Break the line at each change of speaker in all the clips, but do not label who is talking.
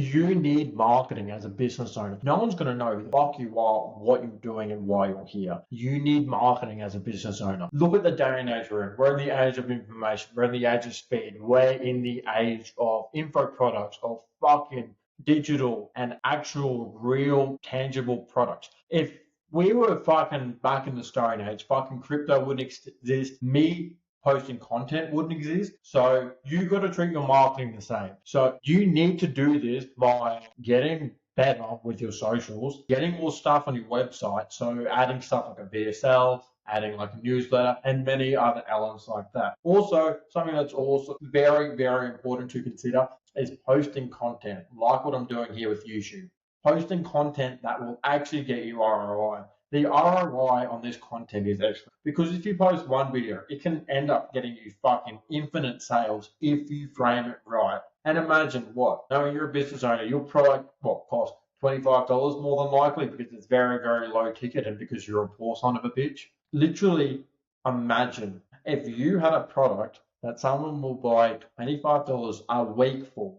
You need marketing as a business owner. No one's going to know who the fuck you are, what you're doing, and why you're here. You need marketing as a business owner. Look at the day and age we're in. We're in the age of information. We're in the age of speed. We're in the age of info products, of fucking digital and actual, real, tangible products. If we were fucking back in the Stone Age, fucking crypto wouldn't exist. Me posting content wouldn't exist. So you got to treat your marketing the same. So you need to do this by getting better with your socials, getting more stuff on your website. So adding stuff like a VSL, adding like a newsletter, and many other elements like that. Also, something that's also very, very important to consider is posting content, like what I'm doing here with YouTube. Posting content that will actually get you ROI. The ROI on this content is excellent because if you post one video, it can end up getting you fucking infinite sales if you frame it right. And imagine what? Knowing you're a business owner, your product cost $25 more than likely because it's very, very low ticket and because you're a poor son of a bitch. Literally imagine if you had a product that someone will buy $25 a week for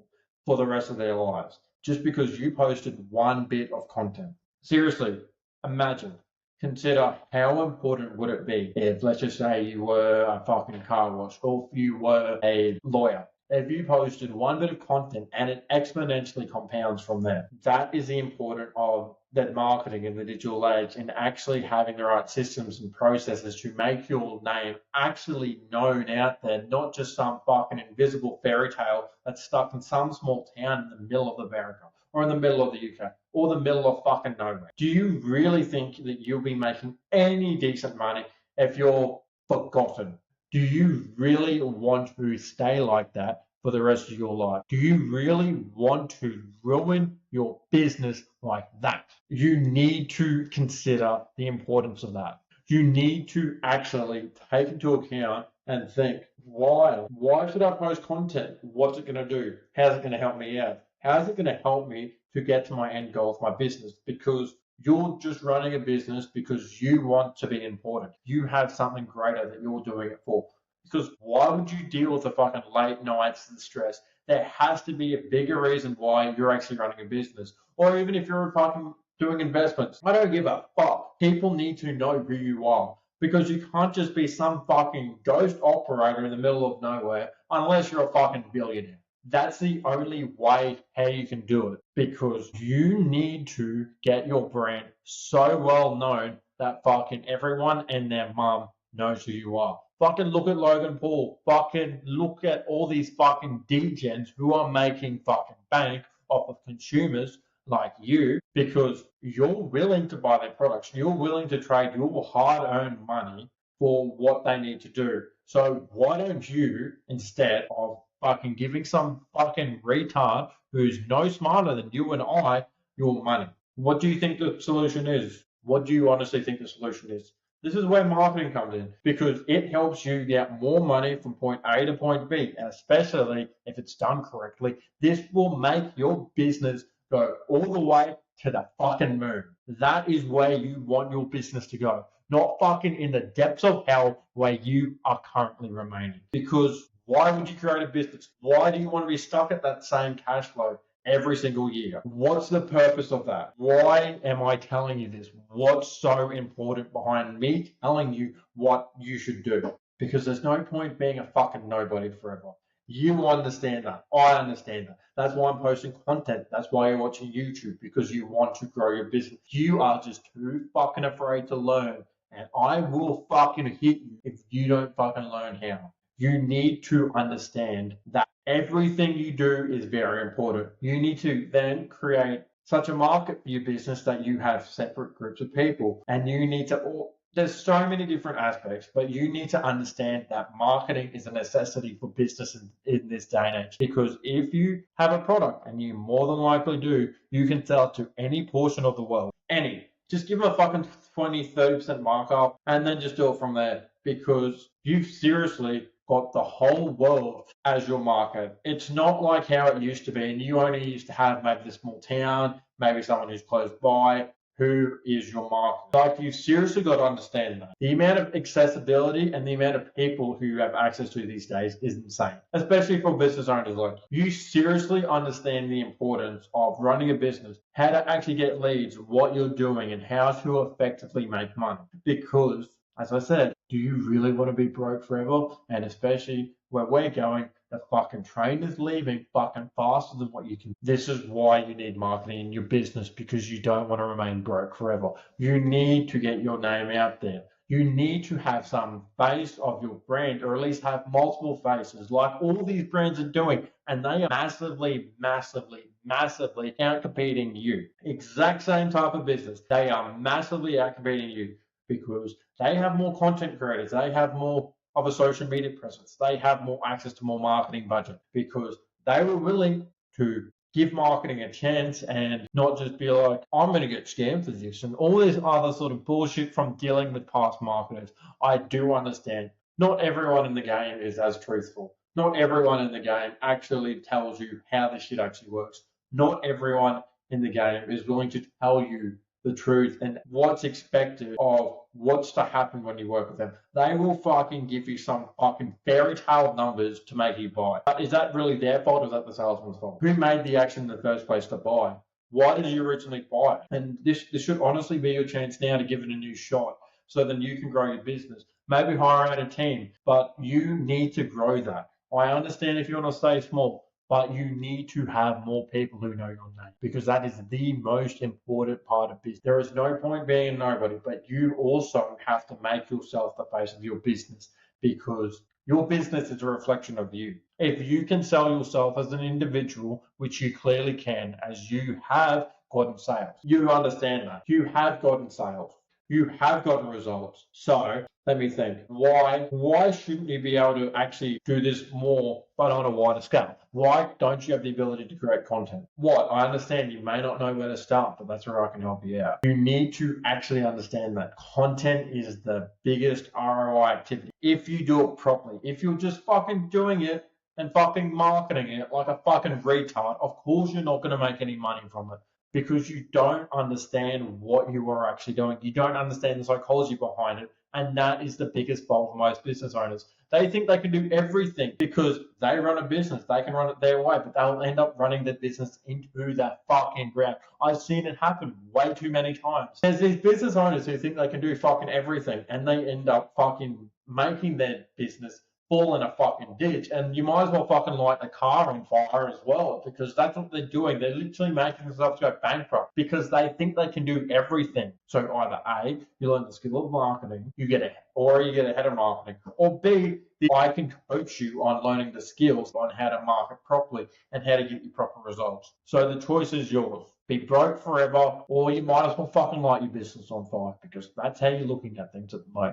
the rest of their lives just because you posted one bit of content. Seriously, imagine, consider how important would it be if, let's just say, you were a fucking car wash or if you were a lawyer. If you posted one bit of content and it exponentially compounds from there. That is the importance of that marketing in the digital age and actually having the right systems and processes to make your name actually known out there, not just some fucking invisible fairy tale that's stuck in some small town in the middle of America or in the middle of the UK or the middle of fucking nowhere. Do you really think that you'll be making any decent money if you're forgotten? Do you really want to stay like that for the rest of your life? Do you really want to ruin your business like that? You need to consider the importance of that. You need to actually take into account and think, why? Why should I post content? What's it going to do? How's it going to help me out? How's it going to help me to get to my end goal of my business? Because you're just running a business because you want to be important. You have something greater that you're doing it for. Because why would you deal with the fucking late nights and stress? There has to be a bigger reason why you're actually running a business. Or even if you're fucking doing investments. I don't give a fuck. People need to know who you are. Because you can't just be some fucking ghost operator in the middle of nowhere unless you're a fucking billionaire. That's the only way how you can do it, because you need to get your brand so well known that fucking everyone and their mum knows who you are. Fucking look at Logan Paul. Fucking look at all these fucking degens who are making fucking bank off of consumers like you because you're willing to buy their products. You're willing to trade your hard-earned money for what they need to do. So why don't you, instead of fucking giving some fucking retard who's no smarter than you and I your money? What do you think the solution is? What do you honestly think the solution is? This is where marketing comes in because it helps you get more money from point A to point B, and especially if it's done correctly, this will make your business go all the way to the fucking moon. That is where you want your business to go, not fucking in the depths of hell where you are currently remaining. Because why would you create a business? Why do you want to be stuck at that same cash flow every single year? What's the purpose of that? Why am I telling you this? What's so important behind me telling you what you should do? Because there's no point being a fucking nobody forever. You understand that. I understand that. That's why I'm posting content. That's why you're watching YouTube, because you want to grow your business. You are just too fucking afraid to learn. And I will fucking hit you if you don't fucking learn how. You need to understand that everything you do is very important. You need to then create such a market for your business that you have separate groups of people. And you need to, there's so many different aspects, but you need to understand that marketing is a necessity for business in this day and age. Because if you have a product, and you more than likely do, you can sell it to any portion of the world. Any. Just give them a fucking 20, 30% markup and then just do it from there. Because you've seriously got the whole world as your market. It's not like how it used to be, and you only used to have maybe the small town, maybe someone who's close by, who is your market. Like, you seriously got to understand that. The amount of accessibility and the amount of people who you have access to these days is insane, especially for business owners like you. You seriously understand the importance of running a business, how to actually get leads, what you're doing, and how to effectively make money. Because, as I said, do you really want to be broke forever? And especially where we're going, the fucking train is leaving fucking faster than what you can. This is why you need marketing in your business, because you don't want to remain broke forever. You need to get your name out there. You need to have some face of your brand, or at least have multiple faces, like all these brands are doing, and they are massively, massively, massively outcompeting you. Exact same type of business. They are massively outcompeting you because they have more content creators, they have more of a social media presence, they have more access to more marketing budget, because they were willing to give marketing a chance and not just be like, I'm going to get scammed for this and all this other sort of bullshit from dealing with past marketers. I do understand not everyone in the game is as truthful. Not everyone in the game actually tells you how this shit actually works. Not everyone in the game is willing to tell you the truth and what's expected of what's to happen when you work with them. They will fucking give you some fucking fairy tale numbers to make you buy. But is that really their fault, or is that the salesman's fault? Who made the action in the first place to buy? Why did you originally buy? And this should honestly be your chance now to give it a new shot, so then you can grow your business. Maybe hire out a team, but you need to grow that. I understand if you want to stay small, but you need to have more people who know your name, because that is the most important part of business. There is no point being a nobody, but you also have to make yourself the face of your business, because your business is a reflection of you. If you can sell yourself as an individual, which you clearly can, as you have gotten sales, you understand that. You have gotten sales. You have gotten results. So let me think. Why shouldn't you be able to actually do this more, but on a wider scale? Why don't you have the ability to create content? What? I understand you may not know where to start, but that's where I can help you out. You need to actually understand that content is the biggest ROI activity. If you do it properly, if you're just fucking doing it and fucking marketing it like a fucking retard, of course you're not going to make any money from it, because you don't understand what you are actually doing. You don't understand the psychology behind it. And that is the biggest fault of most business owners. They think they can do everything because they run a business. They can run it their way, but they'll end up running their business into that fucking ground. I've seen it happen way too many times. There's these business owners who think they can do fucking everything, and they end up fucking making their business fall in a fucking ditch, and you might as well fucking light the car on fire as well, because that's what they're doing. They're literally making themselves go bankrupt because they think they can do everything. So either A, you learn the skill of marketing, you get ahead of marketing, or B, I can coach you on learning the skills on how to market properly and how to get you proper results. So the choice is yours. Be broke forever, or you might as well fucking light your business on fire, because that's how you're looking at things at the moment.